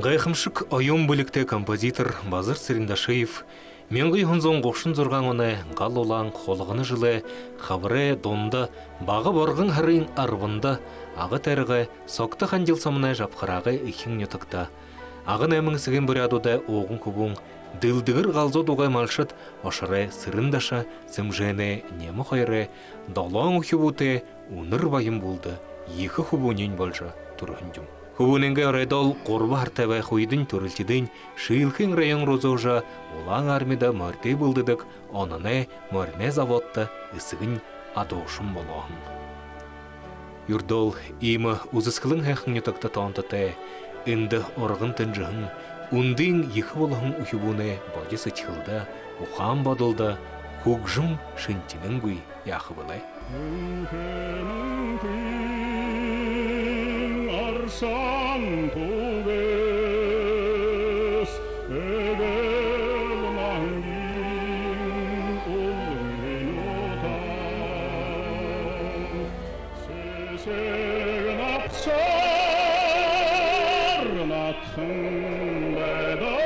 Гайхымшык ойын бөлікте композитор Базыр Сырындашиев менгі хонзон қошын зұрғанғыны ғал олан қолығыны жылы қабыры донды бағы борғын харин арвынды ағы тәрігі соқты қандил самына жапқырағы ихин нетікті. Ағын әмін сіген бүрядуды оғын күбін дылдығыр ғалзо дуғай малшыт ошыры Сырындаша сімжені немі қайры далан ұхибуты ұныр байым болды екі хубунен болжа тұрғындым. Хубуненге орайдол қорбы артабай хуйдың төрілтедін шиылхын район розожа олаң армида мөрте бұлдыдық оныне мөрне заводта үсігін адошым болуын. Юрдол имы ұзысқылың әқін етікті тауынтыты үнді орғын түнжіғын үндін екі болуын ұхибуне бады сытхылда ұқан бадылда хугжым шынтінің гүй яқы былай. Arsan tuğes Egel nangin ulun otan Sesegen apsar natın bedak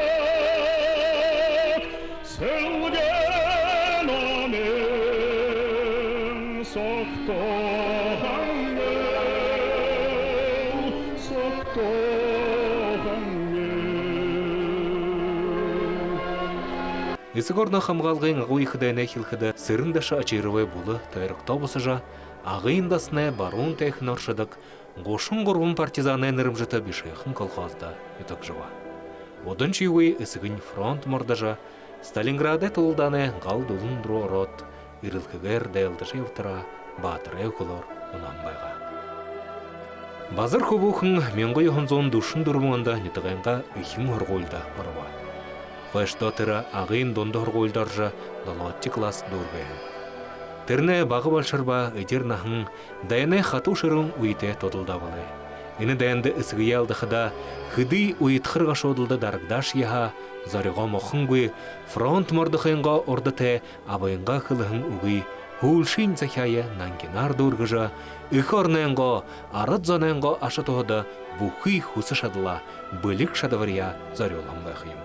Selgen amen soktohan Исігорна хамғалғын ағуй қыдайна хилхыда Сырындаша ачырывай бұлы тайрықта бұсыжа, ағыйындасына баруын тәйхін оршыдық, ғошын ғұрғын партизаны нырымжыта бішайқын колхозда етік жыва. Одын чүйгөй ісігін фронт мордажа, Сталинграде тұлданы ғал дұлын дұру орот, ирылкігер дәйлдышы евтыра, батыры өкілор ұнан байға. Базыр көбуқын менғой ғынзон дұшын дұрмуында нетіғайынға үйхін ғырғойда барва. Қойштотыра ағын донды ғырғойдаржа далатты класс дұрғайын. Тірне бағы балшырба өдернахын дайыны қату шырын ұйты тодылда болы. Іні дайынды үсігі алдықыда хыды ұйытқырға шодылды даргдаш яға, зарыға моқын гүй, фронт мордықайынға ордыты абайынға қылығын ұғы, хулшин захая нангинар дұрғыжа, үкі орнайынға, арыд зонайынға ашы тоғыда бұқы хусы шадыла, бөлік шадывария зарылан байқайым.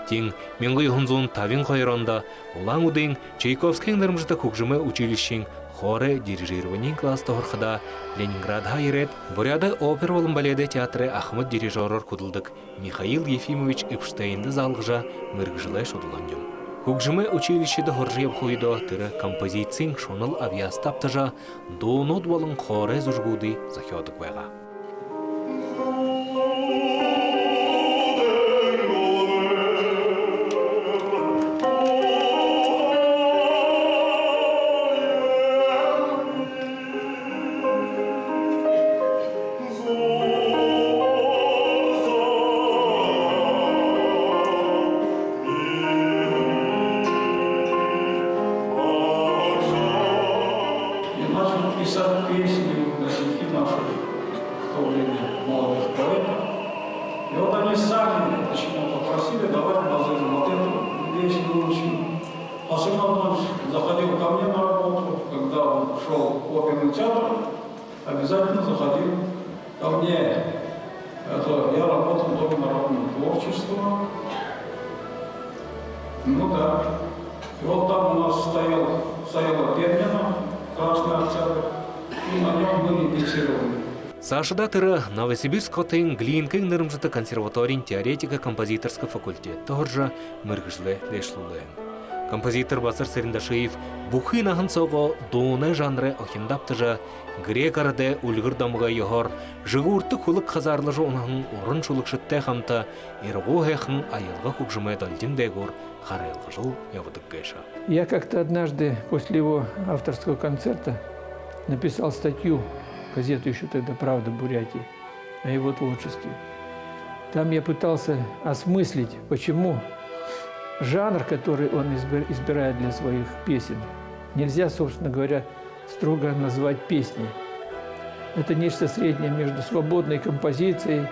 Тин менгі ғынзун тавин қайранда, олаң ұдың Чайковскийң нырмжыта көкжімі училищен хоры дирижированиң класс тоғырқыда Ленинградға ерет, бұряды опер олым баледе театры Ахмад дирижерор күділдік Михаил Ефимович Эпштейнді залғыжа мөргіжілай шодыландым. Көкжімі училищеді ғыржиып қойды түрі композицияң шоныл авиастаптыжа доонод болын хоры зүргуды захиодық байға. Писать песни на стихи наших в то время молодых поэтов. И вот они сами почему-то попросили, давай Базыру вот эту песню выучим. Асим Антонович заходил ко мне на работу, когда он шел в оперный театр, обязательно заходил ко мне. Это я работал в Доме народного творчества. Ну да. И вот там у нас стояла пианино, Красный Октябрь, и на нем мы репетировали. Сашыда тыры Новосибирск отын Глинкин нырымжыты консерваторин теоретика-композиторский факультет тұғыржа мөргіжлі лешлулайын. Композитор Базыр Сырындашиев бұқы нағын соғы доны жанры оқиндаптыжа грек арады үлгір дамыға егор жығырты күлік қазарлы жоғынығын орын шулықшытты қамта ерғу әқін айылға көкжімі дальдин дәгір қарайлы жыл явыдық гайша. Я как-то однажды после его авторского концерта написал статью, газету еще тогда «Правда Бурятии», о его творчестве. Там я пытался осмыслить, почему жанр, который он избирает для своих песен, нельзя, собственно говоря, строго назвать песней. Это нечто среднее между свободной композицией,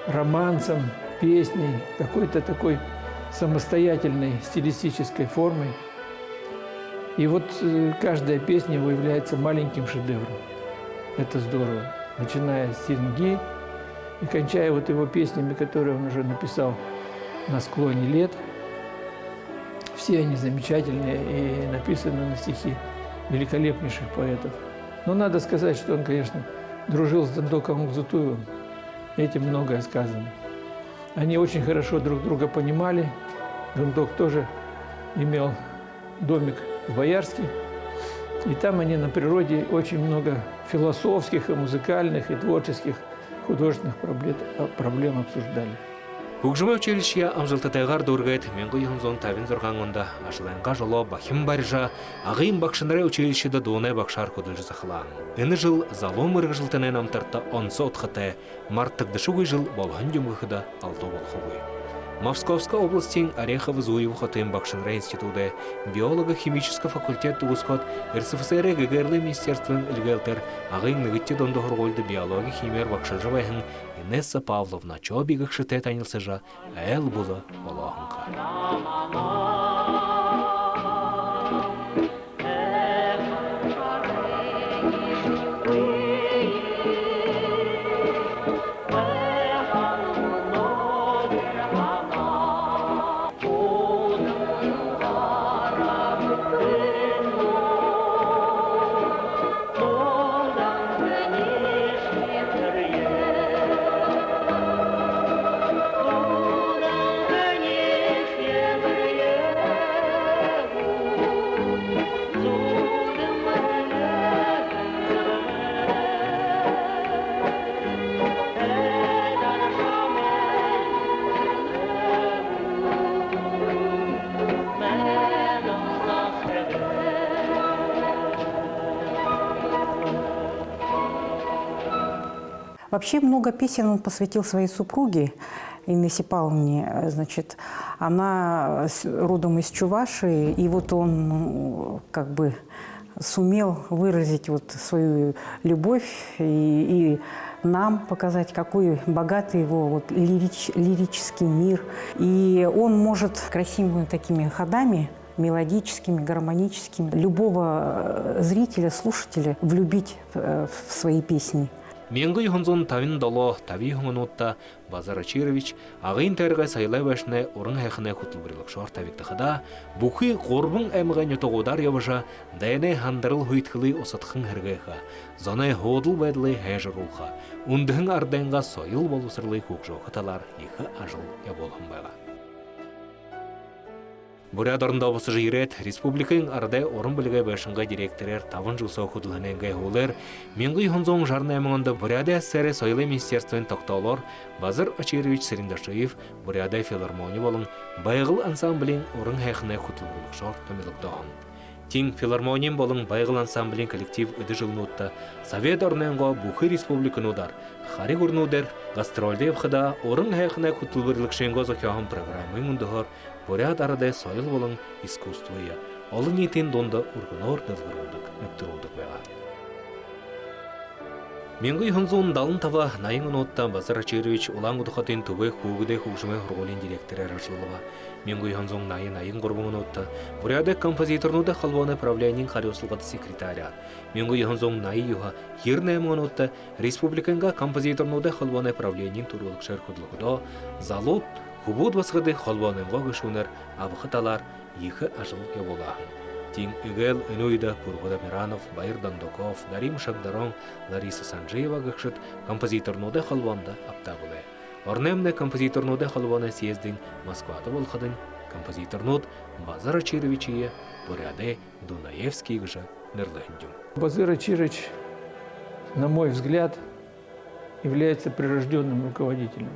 романсом, песней, какой-то такой самостоятельной стилистической формой. И вот каждая песня является маленьким шедевром. Это здорово. Начиная с «Серенги» и кончая вот его песнями, которые он уже написал «На склоне лет». Все они замечательные и написаны на стихи великолепнейших поэтов. Но надо сказать, что он, конечно, дружил с Дандоком Мукзутуевым. Этим многое сказано. Они очень хорошо друг друга понимали. Дандок тоже имел домик в Боярске. И там они на природе очень много философских, и музыкальных, и творческих, художественных проблем обсуждали. Угжыма училища амжылтатайгар дургайт менгі юнзон тавин зорғанғында ашыланға жолы бахим баржа ағайын бақшынары училищеда дуынай бақшар көділжі сақылан. Үні жыл залом ұрғы жылтанен амтарта онсы отқыты марттықдышы жыл болған дүмгіхіда алты болқы. Московской областин Орехово Зуев хотым Бакшинра институты биолого-химический факультет тугускот РСФСР ГГР министерствен илгелтер агын нигитте дондохор голды биология химия Бакшинжавайхын Инесса Павловна чобигах шите танилсыжа эл була болахынка. Вообще много песен он посвятил своей супруге Инессе Павловне. Значит, она родом из Чувашии, и вот он как бы сумел выразить вот свою любовь и нам показать, какой богатый его вот лирический мир. И он может красивыми такими ходами, мелодическими, гармоническими, любого зрителя, слушателя влюбить в свои песни. Менгі юхынзон тавин дало тави хуңынутта Базар Ачирович ағын тәргі сайлай бәшіне ұрын әқіне құтылбырылық шор тавиқтықыда бұқи қорбың әміған етоғудар ябыша дәйне хандырыл хуйтқылы осатқын әргейға, зонай ходыл бәділі әжірулға, үндігін ардайынға сойыл болусырлы көкжоғы талар егі ажыл яболғын байға. Бурядарында басы жирет, республиканың ардай орын білігі бәшінға директорер тавын жылсау құдылғаненге олар, менгі юхынзоң жарны әміңінді Буряды әссәрі сойлы министерствен тоқтаулар Базар Ачирович Сырындашыев Буряды филармония болың байғыл ансамблин орын әқіне құтылғылық жор төмелікдағын. Тин филармониям болың байғыл ансамблин коллектив үді жылынуытта Совет орненға Бұхы республиканы удар, Хари көрнудер, гастрольде евхыда орын әқіне құтылғылық шенгозы кяғын программын ұндығыр Буряд арада сойыл болың искусствоя. Олы нетен донда ургынор дылғырудық, нүптірудық бәға. Менгі юхынзуын далын тава найыңын отта Базар Ачирович улан ұдықатын түбі қуғыды қуғжымай құрғолин директоры арашылыға. Менгі юхынзуын найын құрбыңын отта Буряды композиторнуды қалбаны правлянин қариосылғады секретаря. Менгі юхынзуын найы юха ер наймын отта республиканға композиторнуды қалбаны правлянин турулық шар құдылығыда залут Хубуд басқыды холбаныңға күшінер абықыталар егі ажыл еболағын. Тин үгел үнуйда Пургода Миранов, Байыр Дандоков, Дарим Шагдарон, Лариса Санжиева гықшыт композиторнуды холбанда аптағылы. Орнемне композиторнуды холбаны съездин Москвады болқадын, композиторнуд Базар Ачировичие Буряды Дунаевский гыжа нерлыхындюм. Базар Ачирович, на мой взгляд, является прирожденным руководителем.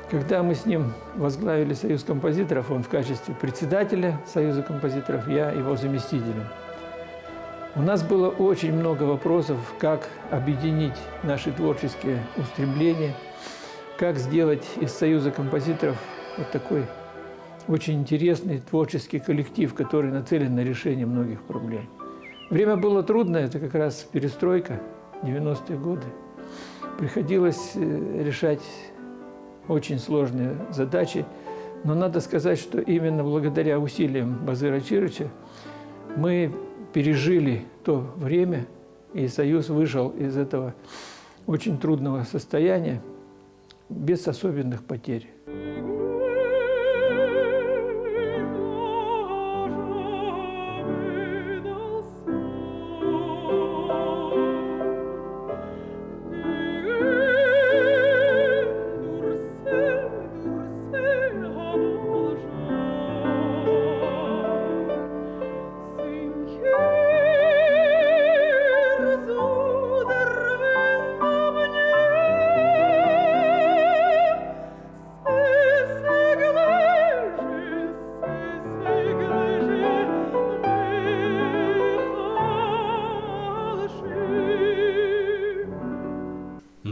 Когда мы с ним возглавили Союз композиторов, он в качестве председателя Союза композиторов, я его заместителем. У нас было очень много вопросов, как объединить наши творческие устремления, как сделать из Союза композиторов вот такой очень интересный творческий коллектив, который нацелен на решение многих проблем. Время было трудное, это как раз перестройка, 90-е годы. Приходилось решать очень сложные задачи, но надо сказать, что именно благодаря усилиям Базара Ачировича мы пережили то время, и Союз вышел из этого очень трудного состояния. без особенных потерь.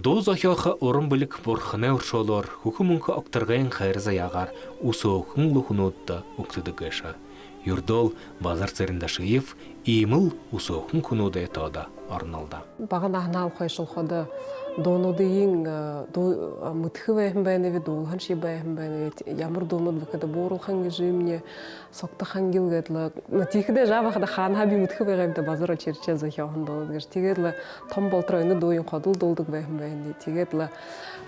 Доз ахяха орын білік борхына уршолор, хукумунка октырғайын хайрыза яғар, усоқын лухунутта уктыды гэша. Юрдол базар церіндашыев, имыл усоқын күнуды тода арналда. Баған ағнал қойшыл ходы донуды ең мұтқы бәйім бәйіневе, долған шей бәйім бәйіневе, ямыр донуды бұқыды борыл қанғы жүйімне, соқты қангел гәділі. Текіде жабақыда қанға бей мұтқы бәйімді базара черче захияғын донуды гәш. Тегеділі том болтырайны дойын қадыл долдық бәйім бәйінде. Тегеділі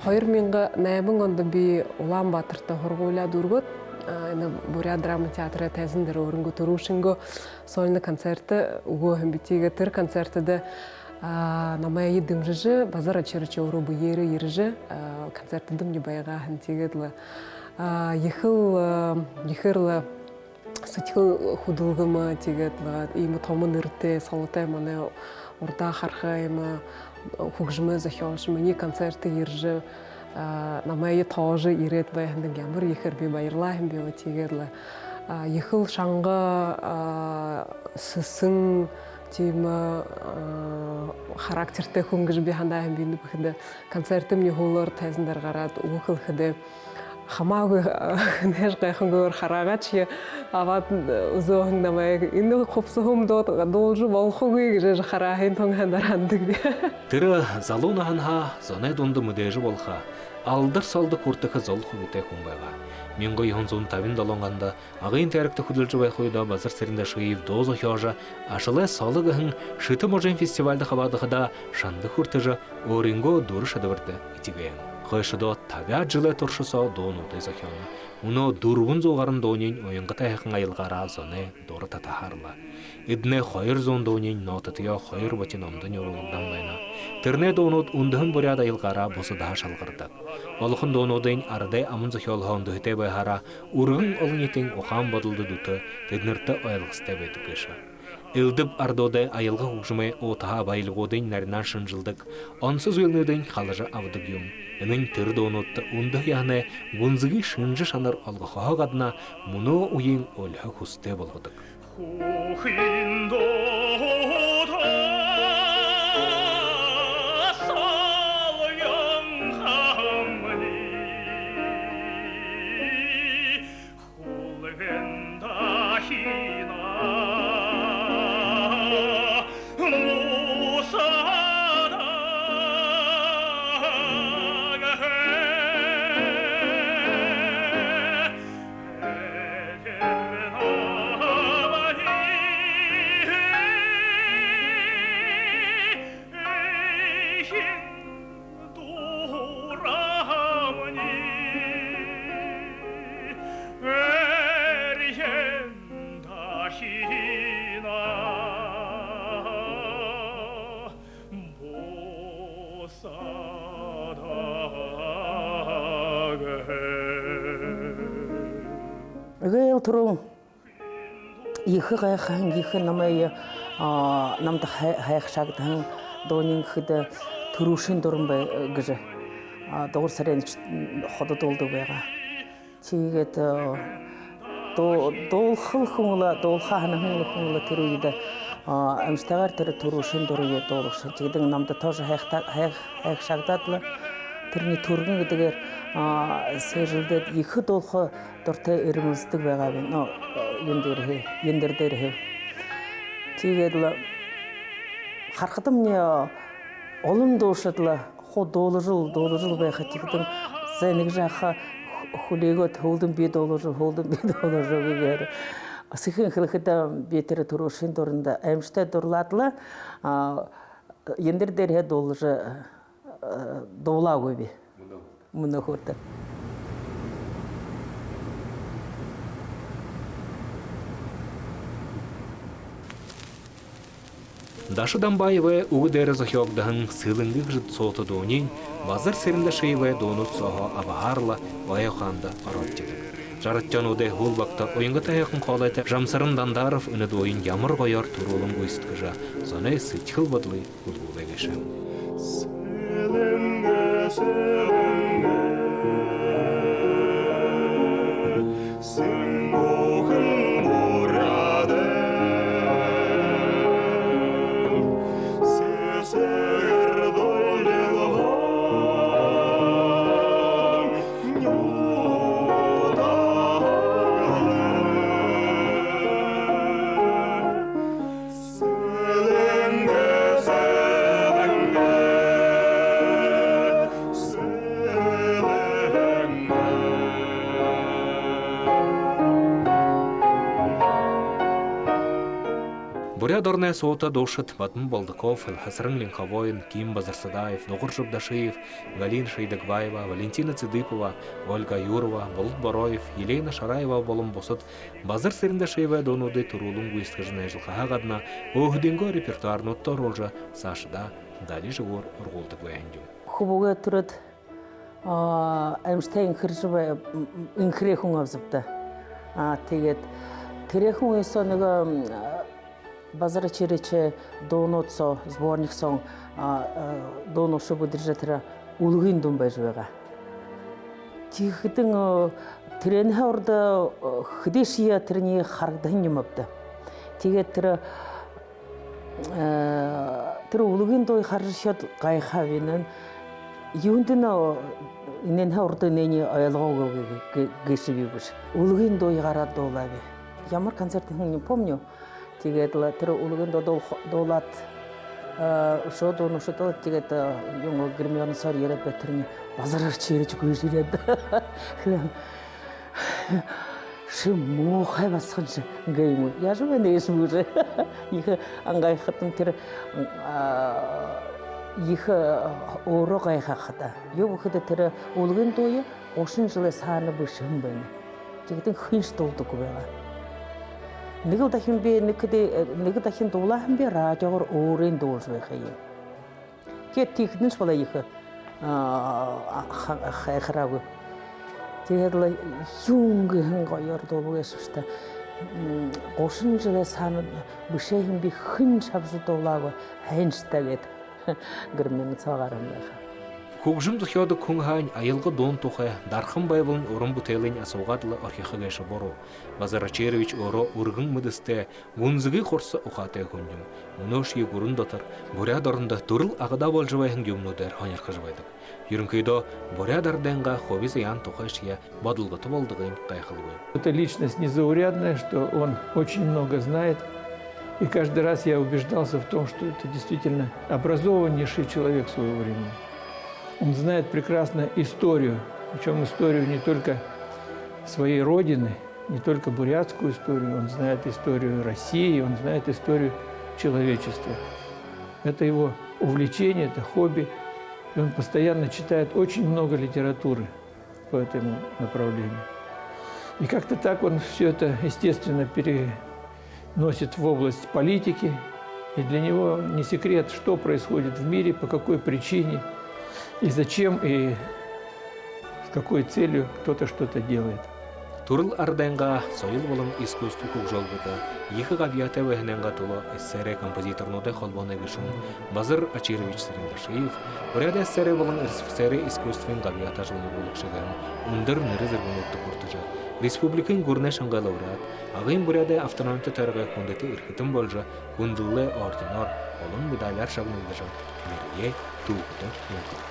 қойыр менгі нәйбің онды бей ұлан батырды ғырғойла дұрғыт. Буря драма театры тәзіндері орынғы тұрушынғы сольны концерті ұғығын бітегі түр концертіді намая едім жыжы, базар ачырычы орыбы ері-еріжі концертідім не байға тегеділі. Ехірлі сұтқыл худылғымы тегеділі, емі томын үрті, салытай маны орда қарқаймы, хугжымы, захиолшымы, не концерті ержі, намайы таужы ирет байханды гямыр ехір бе байырлайым бе тегерлі. Ехіл шаңға сысын темі характерті хүнгіж бе хандайым бейінді бүхіді концертім не ғолыр тәзіндер қарад ұғыл хіді. Хамағы нәж қайқын көрір харағатшы ават ұзоғын намайы. Инді қопсығым должы болқы көйгі жы харағын тоңғандарандық бе. Тірі залунағанға зоне донды мүдежі болға. Алдыр салды құртықы зол құбытай құмбайға. Мен ғой ғонзуын табин долонғанда, ағайын тәрікті құдылжы бай қойда базар сәрінде шыйып дозы хяжа, ашылай салы ғын шыты можен фестивальды қабадығыда шанды құртыжы оринго дұры шадывырды етігейін. Қойшыда табиат жылы тұршыса доnuды захяны. Уно дұрғын зоғарын донен ойынғы тайықын айылғара зоны дұры татахарлы. Идне қойыр зон донен нотытыя қойыр бөтен омдың yorulundan байна. Тірне донуд ундығын бұряд айылғара бұсы daha шалғырды. Олықын донудың арыдай амын захиолға ондығытай байхара урғын олын етің оқан бодылды дүті деднірті ойылғыстай бәйді кеша. Илдіп ардодай айылғы ұғжымай отаға байлығудың нәрінан шынжылдық, онсыз өлнөдің қалыжы авдық юм. Энің тір донутты ұндық яғны гүнзігі шынжы шаныр алғықыға ғадына мұны ұйын өлі құсты болғыдық. Гэл туру ихы гайхан ихы намайы намда хайх шагдан донин хыда турушин дурмбай гыжы дор сарен хода долду байга тигет дол хылхула дол хахны хылхула туруйда амстагар турушин дуруй долушин тигдин намда тоже хайх шагдатлы тэрний төргөн гэдгээр сэжилдэд их долхо дуртай эрмэлсдэг байгаа би нөө ендэр дээр тэгээд л харахад мне олон дуушадлаа хуу дуулжил байхад тэгдэн зэнийг жааха хүлээгөө төвлөн би дуулжил гэгээр асихын хэлэхэд би тэр төрөшин дуранда аимштай дурлаадлаа ендэр дээр дуулж дуулаагүй би мына хорта. Даша Дамбаева угдер захёгдаһын сылыңгы жыт соты донин, базар серинде шейве донут соха абаарла ваяханда араттык. Жараттан уде хулбакта ойынга таяқын қолайта Жамсарын Дандаров үні дойын ямыр қойар турулын көйсткіжа, соны сытхыл бадлы ұлғулы кеші. Бурядорная сота дошит Батмун Балдаков, Хасрын Ленховоин, Ким Базарсадаев, Ногур Жабдашиев, Галин Шейдагбаева, Валентина Цидыпова, Ольга Юрова, Болут Бороев, Елена Шараева болым босыт Базар Сериндашеева донуды турулун гуисткажына жылқаға ғадна оғденго репертуарны отторолжа Сашыда дали живор ургулдық вайандю. Хубуға тұрыд әмшті инкірехун авзыпты. Тегет Терехун соныга базара черече донотсо сборник сон доно чтобы держатра улгин дом бежвега. Тихтың трен хорда хдешия трени хардан юмапты. Тегет тра улгин дой харшат гайхавинен юндына инен хорда нени аялгоо гешибиш. Улгин дой гарат долави. Ямар концертын не помню. Тигетла тэр улгын долат шодон шото тигет юнго гримерн сар ярат бетерни базарар чирич гүйжирет. Шимо хайвасхынчы гейму. Я же не ишмуже. Их ангай хатын тэр их оро гайха хата. Юг хата тэр улгын тойы ошын жылы саны бышым бэни. Тигетин хынш толду кубега. Нигыл дахин долахын бе радиогор орын должве хай. Кет тихниш бала их хайхрагу. Тегла юнг хангайор долуге шушта. Ошын жылы саны бышейхин би хын шабжу долагу хайнштагет. Гырмен цагарамлаха. Кугжым духёды кунгхань айылғы дон тухай дархын байвылын орын бутелын асуғадылы архиқы гайшы бору. Базарачерович оро ургын мыдысты мунзыгы хорсы ухаты күндім. Мұнош егурын дотыр, бурядорында турыл ағыда болжывайын гемнудер ханярқы жывайдық. Юрынкайдо бурядорденға хоби заян тухай шия бадылғыты болдығын қайқылы. Это личность незаурядная, что он очень много знает. И каждый раз я убеждался в том, что это действительно образованнейший человек своего времени. Он знает прекрасно историю, причем историю не только своей родины, не только бурятскую историю, он знает историю России, он знает историю человечества. Это его увлечение, это хобби, и он постоянно читает очень много литературы по этому направлению. И как-то так он все это, естественно, переносит в область политики, и для него не секрет, что происходит в мире, по какой причине, и зачем, и с какой целью кто-то что-то делает. Турыл арденга союл болын искусству кукжолбыда, ехы гавията вехненга тулы эссере композиторнуды холбоны гышын Базар Ачирович Сырындашиев, буряда эссере болын ресфсере искусствен гавията жылы болықшыган, ундыр нырызыр бұнытты құртыжа. Республикын гурнешанга лауреат, ағын буряда автономты тарыға күндеті ирхітін болжа, күнділі ординор, олын медалар шағынылдыжа, мерге туғыды мүмкін.